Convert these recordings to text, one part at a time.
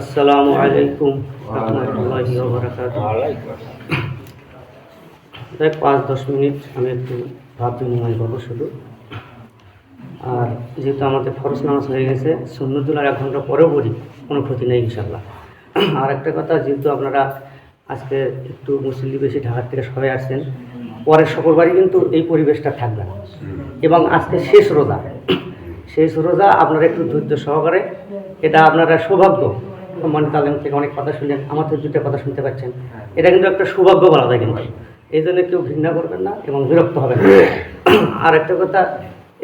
আসসালামু আলাইকুম রহমতুল্লাহি ওয়া বারাকাতুহু। 5-10 মিনিট আমি একটু ভাব বিনিময় করবো শুধু। আর যেহেতু আমাদের ফরজ নামাজ হয়ে গেছে, সুন্নতুল আর 1 ঘন্টা পরেও পড়ি, কোনো ক্ষতি নেই ইনশাল্লাহ। আর একটা কথা, যেহেতু আপনারা আজকে একটু মুসল্লি বেশি ঢাকার থেকে সবাই আসছেন, পরের শুক্রবারই কিন্তু এই পরিবেশটা থাকবে না। এবং আজকে শেষ রোজা, আপনারা একটু ধৈর্য সহকারে, এটা আপনারা সৌভাগ্য। সম্মানিত আলেম থেকে অনেক কথা শুনলেন, আমার থেকে 2টা কথা শুনতে পাচ্ছেন, এটা কিন্তু একটা সৌভাগ্য বলা যায়। কিন্তু এই জন্য কেউ ঘৃণা করবেন না এবং বিরক্ত হবেন না। আর একটা কথা,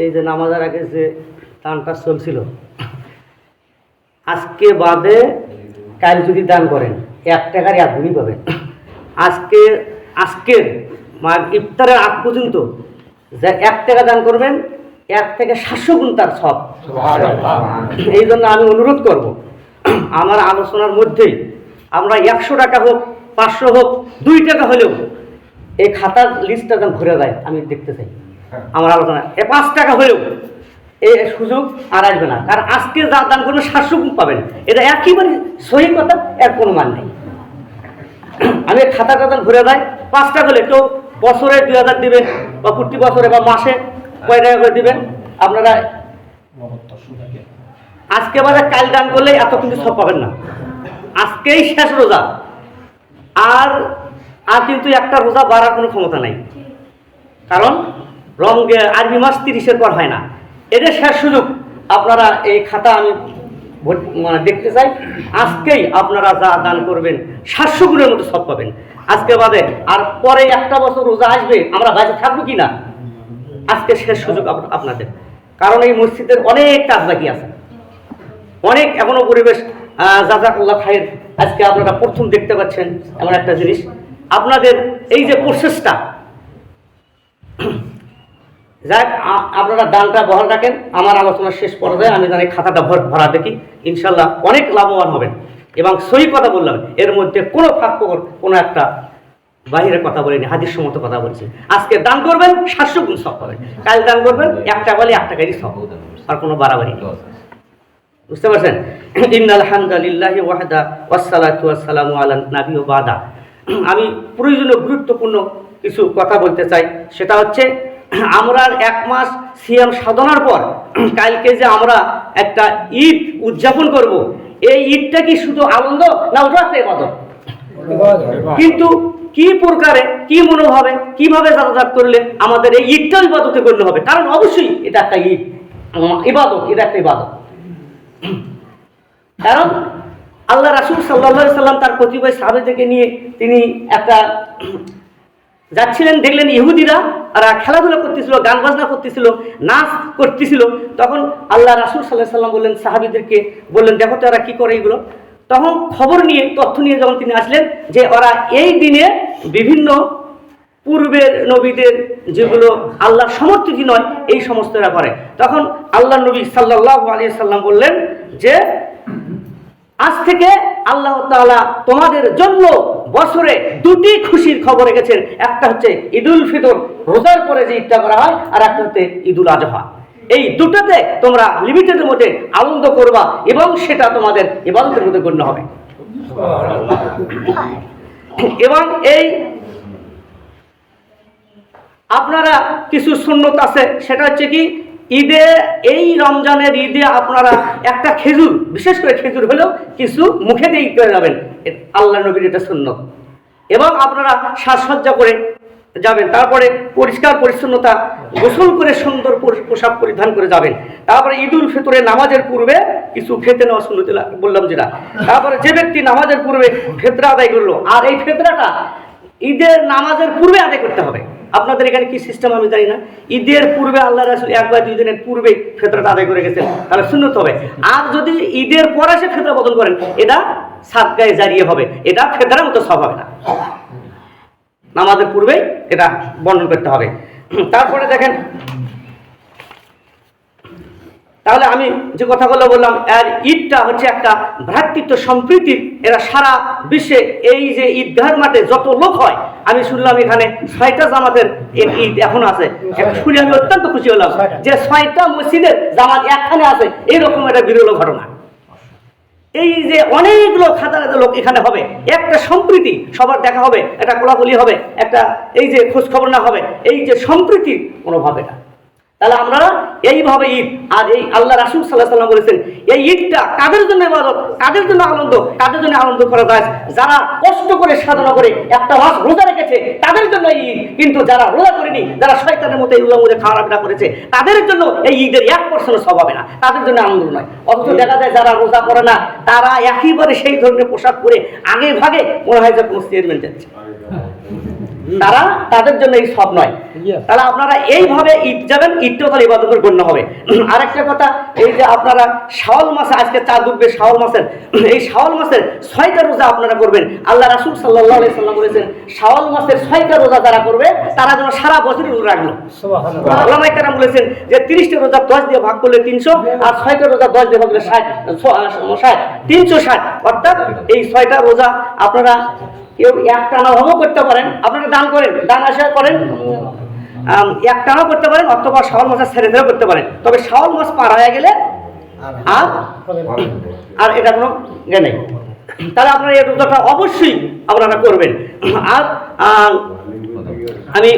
এই যে নামাজের আগে যে দানটা চলছিল, আজকে বাদে কাল যদি দান করেন 1 টাকার 1 গুণই পাবেন। আজকের ইফতারের আগ পর্যন্ত যে 1 টাকা দান করবেন, 1 থেকে 700 গুণ তার সব। এই জন্য আমি অনুরোধ করব, আমার আলোচনার মধ্যেই আমরা 100 টাকা হোক, 500 হোক, 2 টাকা হলেও এই খাতার লিস্টটা যেন ভরে যায়, আমি দেখতে চাই। আমার আলোচনা 5 টাকা হলেও এই সুযোগ আর আসবে না। কারণ আজকে যা দান করবেন 700 গুণ পাবেন, এটা একেবারে সহি কথা, এর কোনো মান নেই। আমি খাতাটা যেন ভরে যায়। 5 টাকা হলে কেউ বছরে 2000 দিবেন, বা প্রতি বছরে বা মাসে কয় টাকা করে দিবেন আপনারা। আজকে বাদে কাল দান করলে এত কিন্তু সব পাবেন না। আজকেই শেষ রোজা, আর কিন্তু একটা রোজা বাড়ার কোনো ক্ষমতা নাই। কারণ আরবি মাস 30-এর পর হয় না। এটা শেষ সুযোগ। আপনারা এই খাতা আমি দেখতে চাই। আজকেই আপনারা যা দান করবেন 700 গুণের মতো সব পাবেন আজকে বাদে। আর পরে একটা বছর রোজা আসবে, আমরা বাইরে থাকবো কি না? আজকে শেষ সুযোগ আপনাদের। কারণ এই মসজিদের অনেক কাজ বাকি আছে, অনেক এখনো পরিবেশ। জাযাকাল্লাহ খায়ের। আজকে আপনারা প্রথম দেখতে পাচ্ছেন এমন একটা জিনিস, আপনাদের এই যে প্রসেসটা, যাক আপনারা দানটা বহাল রাখেন। আমার আলোচনার শেষ পর্যায়ে আমি জানি খাতাটা ভরা দেখি, ইনশাল্লাহ অনেক লাভবান হবেন। এবং সহি কথা বললাম, এর মধ্যে কোনো ফাঁকফোকর, কোনো একটা বাহিরের কথা বলিনি, হাদিস সম্মত কথা বলছি। আজকে দান করবেন 700 গুণ সব পাবেন, কাল দান করবেন 1 টাকা বলে 1 টাকারই সব, আর কোনো বাড়াবাড়ি নেই। বুঝতে পারছেন? ইন্নাল হামদালিল্লাহি ওয়াহদা ওয়াসসালাতু ওয়াসসালামু আলা নাবি ওয়া বাদা। আমি প্রয়োজনীয় গুরুত্বপূর্ণ কিছু কথা বলতে চাই। সেটা হচ্ছে, আমরা 1 মাস সিয়াম সাধনার পর কালকে যে আমরা একটা ঈদ উদযাপন করব, এই ঈদটা কি শুধু আনন্দ না ওটা একটা ইবাদত? কিন্তু কি প্রকারে, কি মনোভাবে, কিভাবে যাতায়াত করলে আমাদের এই ঈদটা ইবাদতে গণ্য হবে? কারণ অবশ্যই এটা একটা ঈদ, ইবাদত, এটা একটা ইবাদত। কারণ আল্লাহ রাসূল সাল্লাল্লাহু আলাইহি সাল্লাম তার কতিপয় সাহাবীদেরকে নিয়ে তিনি একটা যাচ্ছিলেন, দেখলেন ইহুদিরা খেলাধুলা করতেছিল, গান বাজনা করতেছিল, নাচ করতেছিল। তখন আল্লাহ রাসূল সাল্লাল্লাহু আলাইহি সাল্লাম বললেন সাহাবীদেরকে, বললেন দেখো তো এরা কি করে এগুলো। তখন খবর নিয়ে, তথ্য নিয়ে যখন তিনি আসলেন যে ওরা এই দিনে বিভিন্ন পূর্বের নবীদের যেগুলো আল্লাহর সমর্থিত নয়, এই সমস্ত এরা করে। তখন আল্লাহ নবী সাল্লাল্লাহু আলাইহি সাল্লাম বললেন যে আজ থেকে আল্লাহ তাআলা তোমাদের জন্য বছরে 2টি খুশির খবর রেখেছেন। একটা হচ্ছে ঈদুল ফিতর, রোজার পরে যে ঈদটা করা হয়, আর একটা হচ্ছে ঈদুল আজহা। এই দুটোতে তোমরা লিমিটেডের মধ্যে আনন্দ করবা এবং সেটা তোমাদের ইবাদতের মধ্যে গণ্য হবে। এবং এই আপনারা কিছু সুন্নত আছে, সেটা হচ্ছে কি, ঈদে, এই রমজানের ঈদে আপনারা একটা খেজুর, বিশেষ করে খেজুর হলেও কিছু মুখে দিয়ে করে যাবেন, আল্লাহ নবীর এটা সুন্নত। এবং আপনারা সাজসজ্জা করে যাবেন, তারপরে পরিষ্কার পরিচ্ছন্নতা, গোসল করে সুন্দর পোশাক পরিধান করে যাবেন। তারপরে ঈদুল ফিতরে নামাজের পূর্বে কিছু খেতে নেওয়া সুন্নত বললাম যেটা। তারপরে যে ব্যক্তি নামাজের পূর্বে ফিতরা আদায় করলো, আর এই ফিতরাটা ঈদের নামাজের পূর্বে আদায় করতে হবে। আপনাদের এখানে কি সিস্টেম আমি জানি না। ঈদের পূর্বে আল্লাহ রাসূল 1 বা 2 দিনের পূর্বে ফিতরাটা আদায় করে গেছেন, তাহলে সুন্নত হবে। আর যদি ঈদের পরে সে ফিতরা বদল করেন, এটা সাদকায়ে জারিয়া হবে, এটা ফিতরার মতো সব হবে না। নামাজের পূর্বেই এটা বর্ণন করতে হবে। তারপরে দেখেন, তাহলে আমি যে কথাগুলো বললাম, এর ঈদটা হচ্ছে একটা ভ্রাতৃত্ব সম্প্রীতির, এরা সারা বিশ্বে এই যে ঈদগাহের মাঠে যত লোক হয়, আমি শুনলাম এখানে 6টা জামাতের ঈদ এখন আছে। শুনে আমি অত্যন্ত খুশি হলাম যে 6টা মসজিদের জামাত একখানে আছে, এইরকম একটা বিরল ঘটনা। এই যে অনেকগুলো হাজার হাজার লোক এখানে হবে, একটা সম্প্রীতি, সবার দেখা হবে, একটা কোলাকুলি হবে, একটা এই যে খোঁজ খবর না হবে, এই যে সম্প্রীতির মনোভাব এটা। তাহলে আমরা এইভাবে ঈদ, আর এই আল্লাহ রাসূল সাল্লাল্লাহু আলাইহি ওয়াসাল্লাম বলেছেন এই ঈদটা কাদের জন্য ইবাদত, কাদের জন্য আনন্দ, কাদের জন্য আনন্দ করা যায়, যারা কষ্ট করে সাধনা করে একটা মাস রোজা রেখেছে তাদের জন্য এই ঈদ। কিন্তু যারা রোজা করেনি, যারা শয়তানের মতো এই রোজার মধ্যে খাওয়া করেছে, তাদের জন্য এই ঈদের 1% সওয়াব হবে না, তাদের জন্য আনন্দ নয়। অথচ দেখা যায় যারা রোজা করে না, তারা একেবারে সেই ধরনের পোশাক পরে আগে ভাগে মনে হয় যে কোনো স্টেটমেন্ট যাচ্ছে, তারা তাদের জন্য এই সব নয়। তাহলে আপনারা এইভাবে ঈদ যাবেন, ঈদটাও তাহলে ইবাদতের গণ্য হবে। আরেকটা কথা, এই যে আপনারা শাওয়াল মাসে, আজকে চাঁদ উঠবে শাওয়াল মাসের, এই শাওয়াল মাসের 6টা রোজা আপনারা করবেন। আল্লাহ রাসূল সাল্লাল্লাহু আলাইহি সাল্লাম বলেছেন শাওয়াল মাসের 6টা রোজা যারা করবে তারা যেন সারা বছর রোজা রাখলো। সুবহানাল্লাহ। উলামায়ে কেরাম বলেছেন যে 30টা রোজা 10 দিয়ে ভাগ করলে 300, আর 6টা রোজা 10 দিয়ে ভাগ করলে 60, 360। অর্থাৎ এই 6টা রোজা আপনারা কেউ একটানা ভাবেও করতে পারেন, আপনারা দান করেন, দান আশা করেন, একটানাও করতে পারেন, অথবা শাওয়াল মাসে ছেড়ে ছেড়ে করতে পারেন। তবে শাওয়াল মাস পার হয়ে গেলে আর এটা কোনো জ্ঞান নেই। তাহলে আপনারা এই রোজাটা অবশ্যই আপনারা করবেন। আর আমি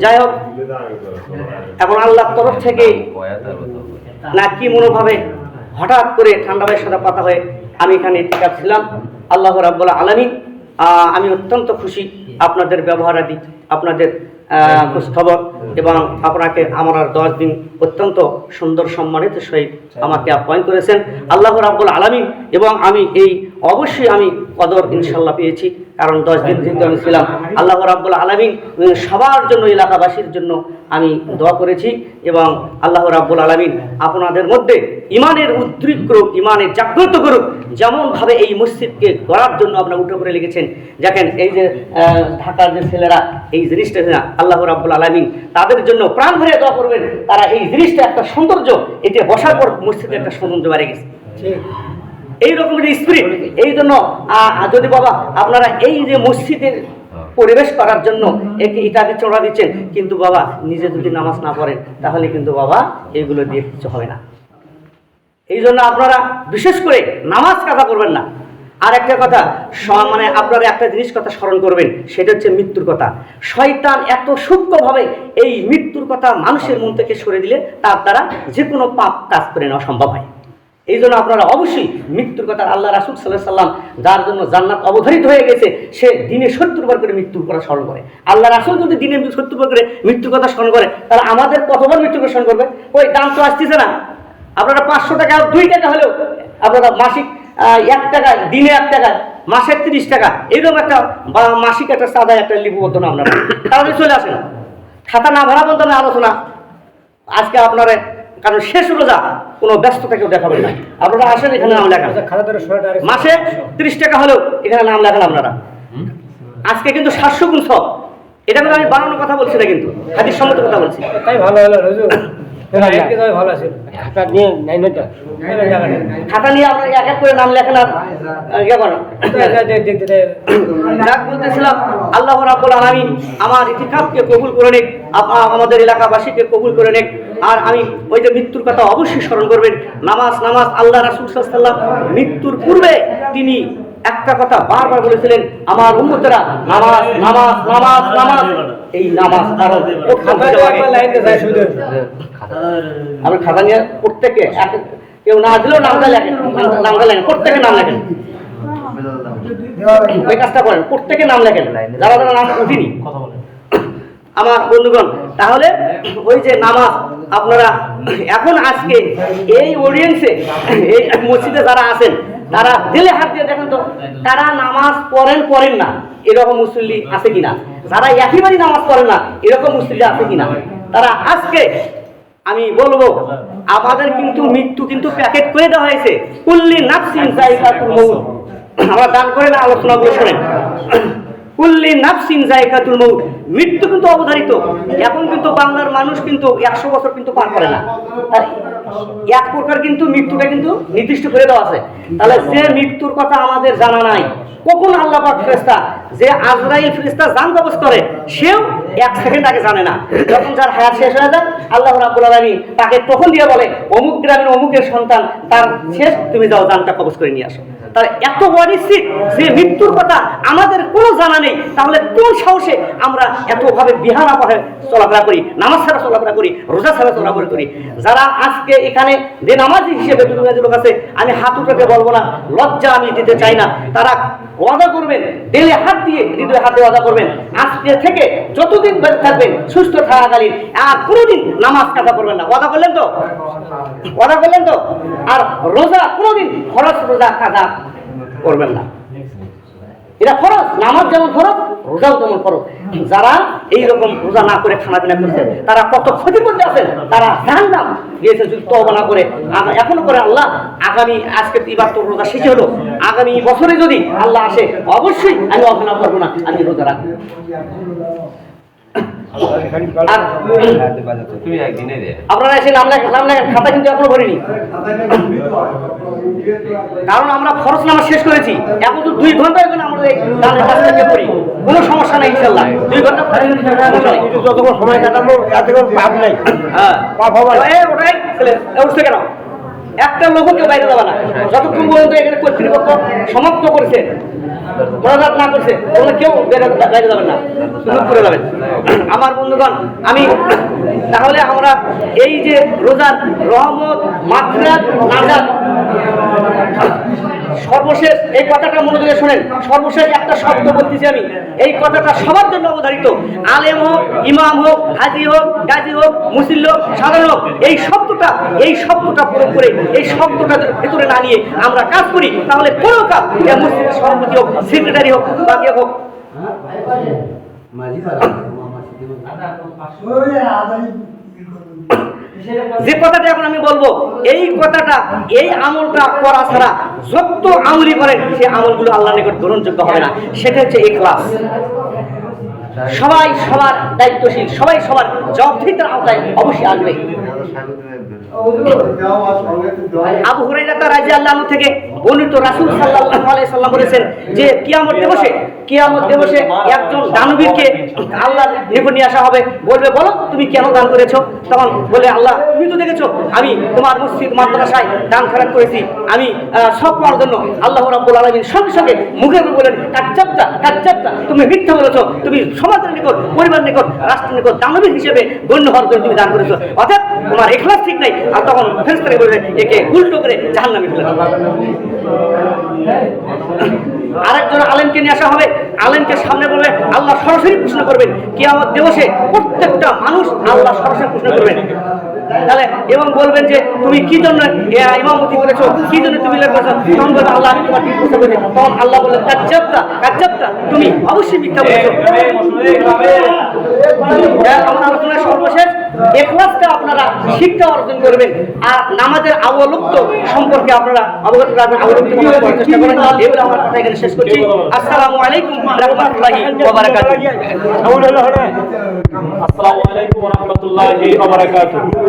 যাই হোক, এখন আল্লাহর তরফ থেকে না কি মনোভাবে হঠাৎ করে ঠান্ডা ভাইয়ের সাথে কথা হয়ে আমি এখানে ঠিক ছিলাম। আল্লাহ রাব্বুল আলামিন, আমি অত্যন্ত খুশি আপনাদের ব্যবহারাদি, আপনাদের খোঁজ খবর, এবং আপনাকে আমার 10 দিন অত্যন্ত সুন্দর সম্মানিত সহিত আমাকে আপ্যায়ন করেছেন আল্লাহ রাব্বুল আলামিন। এবং আমি এই অবশ্যই আমি কদর ইনশাল্লাহ পেয়েছি, কারণ 10 দিন যেহেতু আমি ছিলাম, আল্লাহ রাব্বুল আলামিন সবার জন্য, এলাকাবাসীর জন্য আমি দোয়া করেছি। এবং আল্লাহ রাব্বুল আলামিন আপনাদের মধ্যে ইমানের উদ্রেক করুক, ইমানের জাগ্রত করুক। যেমনভাবে এই মসজিদকে গড়ার জন্য আপনারা উঠে পড়ে লেগেছেন, দেখেন এই যে ঢাকার যে ছেলেরা এই জিনিসটা না, আল্লাহ রাব্বুল আলামিন তাদের জন্য প্রাণ ভরে দোয়া করবেন। তারা এই জিনিসটা একটা সৌন্দর্য, এতে বসার পর মসজিদে একটা সৌন্দর্য বেড়ে গেছে, এই রকমের স্পিরিট। এই জন্য যদি বাবা আপনারা এই যে মসজিদের পরিবেশ করার জন্য একে ইত্যাদি চড়া দিচ্ছেন, কিন্তু বাবা নিজে যদি নামাজ না পড়েন তাহলে কিন্তু বাবা এগুলো দিয়ে কিছু হবে না। এই জন্য আপনারা বিশেষ করে নামাজ কাজা করবেন না। আর একটা কথা, মানে আপনারা একটা জিনিস কথা স্মরণ করবেন, সেটা হচ্ছে মৃত্যুর কথা। শয়তান এত সূক্ষ্মভাবে এই মৃত্যুর কথা মানুষের মন থেকে সরে দিলে তার দ্বারা যে কোনো পাপ কাজ করে নেওয়া সম্ভব হয়। এই জন্য আপনারা অবশ্যই মৃত্যুর কথা, আল্লাহ রাসূল সাল্লাল্লাহু আলাইহি সাল্লাম যার জন্য জান্নাত অবধারিত হয়ে গেছে, সে দিনে 70 বার করে মৃত্যুর কথা স্মরণ করে। আল্লাহ রাসূল যদি দিনে 70 বার করে মৃত্যুর কথা স্মরণ করে, তাহলে আমাদের কতবার মৃত্যুর কথা স্মরণ করবে? ওই দাম তো আসতেছে না। আপনারা 500 টাকা, 2 টাকা হলেও আপনারা মাসিক 1 টাকা, দিনে 1 টাকা, মাসে 30 টাকা, এইরকম একটা মাসিক একটা সাদা একটা লিপিবদ্ধ না আপনারা, তাহলে চলে আসেন। খাতা না ভরা বন্ধ না আলোচনা আজকে আপনারা, কারণ শেষ রোজা কোনো ব্যস্ততা কেউ দেখাবেন না। আপনারা আসেন, এখানে নাম লেখান, মাসে 30 টাকা হলেও এখানে নাম লেখান আপনারা। আজকে কিন্তু 700 গুণ সব। এটা কিন্তু আমি বানানোর কথা বলছি না, কিন্তু হাদিস সম্মত কথা বলছি। তাই ভালো হলো হুজুর, ভালো আছে। খাতা নিয়ে আপনারা এক এক করে নাম লেখান আর ইয়ে করেন। যাক বলতেছিলাম, আল্লাহ রাব্বুল আলামিন আমার ইতিকাফকে কবুল করে নিক, আমাদের এলাকাবাসীকে কবুল করে নিক। আর আমি ওই যে মৃত্যুর কথা অবশ্যই স্মরণ করবেন। নামাজ নামাজ, আল্লাহ রাসূল সাল্লাল্লাহু আলাইহি ওয়াসাল্লাম মৃত্যুর পূর্বে তিনি একটা কথা বারবার বলেছিলেন, আমার উম্মতেরা নামাজ নামাজ নামাজ নামাজ। এই নামাজ কারণ আমি খাতা নিয়ে প্রত্যেকে, কেউ না দিলেও নামটা লেখেন, নামটা লেখেন, প্রত্যেকে নাম লেখেন। ওই কাজটা করেন, প্রত্যেকে নাম লেখেন যারা যারা নাম উঠিনি আমার বন্ধুগণ। তাহলে ওই যে নামাজ আপনারা এখন আজকে এই অডিয়েন্সে, এই মসজিদে যারা আছেন, তারা দিলে হাত দিয়ে দেখেন তো, তারা নামাজ পড়েন না এরকম মুসল্লি আছে কিনা? যারা একেবারেই নামাজ পড়েন না এরকম মুসল্লি আছে কিনা? তারা আজকে আমি বলবো, আমাদের কিন্তু মৃত্যু কিন্তু প্যাকেট করে দেওয়া হয়েছে, কুল্লি নাফসিন যায়কাতুল মউত। আমরা দান করে না, আলোচনা করে শোনেন। কুল্লি নাফসিন যায়কাতুল মউত, মৃত্যু কিন্তু অবধারিত। এখন কিন্তু বাংলার মানুষ কিন্তু 100 বছর কিন্তু পার করে না, আর এক প্রকার কিন্তু মৃত্যুটা কিন্তু নির্দিষ্ট করে দেওয়া আছে। তাহলে যে মৃত্যুর কথা আমাদের জানা নাই, কখন আল্লাহ পাক ফেরেশতা যে আজরাইল ফেরেশতা জান কবজ করে, সেও 1 সেকেন্ড আগে জানে না। যখন যার হায়াত শেষ হয়ে যায়, আল্লাহ রাব্বুল আলামিন তাকে তখন দিয়ে বলে অমুক গ্রামের অমুকের সন্তান তার শেষ, তুমি যাও জানটা কবজ করে নিয়ে আসো। তাহলে এত অনিশ্চিত যে মৃত্যুর কথা আমাদের কোনো জানা নেই, তাহলে কোন সাহসে আমরা এতভাবে বিহারা পথে চলাফেরা করি, নামাজ ছাড়া চলাফেরা করি, রোজা ছাড়া চলাফেরা করি? যারা আজকে এখানে বেনামাজি হিসেবে দুনিয়ার লোক আছে, আমি হাত উঠাতে বলবো না, লজ্জা আমি দিতে চাই না, তারা ওয়াদা করবেন, দিলে হাত দিয়ে হৃদয়ে হাতে ওয়াদা করবেন, আজকে থেকে যতদিন বেঁচে থাকবেন সুস্থ থাকাকালীন আর কোনোদিন নামাজ কাজা করবেন না। ওয়াদা করলেন তো? ওয়াদা করলেন তো? আর রোজা কোনোদিন খরচ রোজা কাজা করবেন না। এটা ফরজ, নামাজ যেমন ফরজ, রোজাও তেমন ফরজ। যারা এইরকম রোজা না করে খানা পিনা করছে, তারা কত ক্ষতির মধ্যে আছেন, তারা জাহান্নাম গিয়েছে যদি তওবা না করে। এখনো করে আল্লাহ আগামী, আজকে এবার তো রোজা শেষ হলো, আগামী বছরে যদি আল্লাহ আসে, অবশ্যই আমি অবহেলা করবো না, আমি রোজা রাখবো। আপনারা এসে নাম লেখেন, খাতা কিন্তু এখনো ভরিনি, কারণ আমরা ফরজ নামাজ শেষ করেছি। এখন তো 2 ঘন্টা এখন আমরা এই দানের কাজটাকে করি, কোনো সমস্যা নেই ইনশাআল্লাহ। 2 ঘন্টা যতক্ষণ সময় কাটাবো তাতে কোনো পাপ নাই। হ্যাঁ, পাপ হবে না। ওটাই ছেলে উঠছে কেন? একটা লোকও কেউ বাইরে যাবে না যতক্ষণ পর্যন্ত এখানে কর্তৃপক্ষ সমাপ্ত করেছে, মোনাজাত না করছে, তোমরা কেউ বাইরে যাবেন না, সুযোগ করে যাবেন। আমার বন্ধুগণ, আমি তাহলে আমরা এই যে রোজার রহমত, মাগফিরাত, নাজাত, সর্বশেষ এই কথাটা মনোযোগে শোনেন, সর্বশেষ একটা শব্দ বলতেছি আমি, এই কথাটা সবার জন্য অবধারিত। আলেম হোক, ইমাম হোক, হাজি হোক, গাজী হোক, মুসল্লি হোক, সাধারণ হোক, এই শব্দটা প্রয়োগ করে এই শব্দটা ভেতরে না নিয়ে আমরা কাজ করি, তাহলে কোনো কাজ, মসজিদের সভাপতি হোক, সেক্রেটারি হোক, বাকি হোক, যে কথাটা এখন আমি বলবো, এই কথাটা, এই আমলটা করা ছাড়া যত আমলই করেন, সে আমলগুলো আল্লাহর নিকট গ্রহণযোগ্য হবে না। সেটা হচ্ছে ইখলাস। সবাই সবার দায়িত্বশীল, সবাই সবার জবাবদিহিতার আওতায় অবশ্যই আসবে। আবু হুরায়রা রাদিয়াল্লাহু আনহু থেকে বর্ণিত, রাসূল সাল্লাল্লাহু আলাইহি সাল্লাম বলেছেন যে কিয়ামত দিবসে একজন দানবীরকে আল্লাহর নিকট নিয়ে আসা হবে, বলবে বলো তুমি কেন দান করেছো? তখন বলে আল্লাহ তুমি তো দেখেছো আমি তোমার মসজিদ মাদ্রাসায় দান খয়রাত করেছি, আমি সব পাওয়ার জন্য। আল্লাহ রাব্বুল আলামিন সঙ্গে সঙ্গে মুখে বলেন কাজ্জাবতা, তুমি মিথ্যা বলেছো, তুমি সমাজের নিকট, পরিবারের নিকট, রাষ্ট্রের নিকট দানবীর হিসেবে গণ্য হওয়ার জন্য তুমি দান করেছো, অর্থাৎ তোমার ইখলাস ঠিক নাই। আর তখন ফেরেশতারা বলবে একে উল্টো করে জাহান্নামে ফেলে দাও। আরেকজন আলেমকে নিয়ে আসা হবে, আলেমকে সামনে বলবে, আল্লাহ সরাসরি প্রশ্ন করবেন কিয়ামত দিবসে, প্রত্যেকটা মানুষ আল্লাহ সরাসরি প্রশ্ন করবেন। তাহলে এবং বলবেন যে তুমি কি জন্য ইমামতি করেছো, কি জন্য তুমি করেছো? তখন বলবে আল্লাহ আমি তোমার ঠিক প্রশ্ন করেছি। তখন আল্লাহ বললেন কাজ্জাবতা, তুমি অবশ্যই মিথ্যা বলেছো। আমার আলোচনার সর্বশেষ, ইখলাসটা আপনারা শিক্ষা অর্জন করবেন, আর নামাজের আওয়ালুক্ত সম্পর্কে আপনারা অবগত রাখবেন, আওয়ালুক্ত করার চেষ্টা করেন। এগুলো আমার কথা এখানে শেষ করছি। আসসালামু আলাইকুম ওয়া রাহমাতুল্লাহি ওয়া বারাকাতুহু। আসসালামু আলাইকুম ওয়া রাহমাতুল্লাহি ওয়া বারাকাতুহু।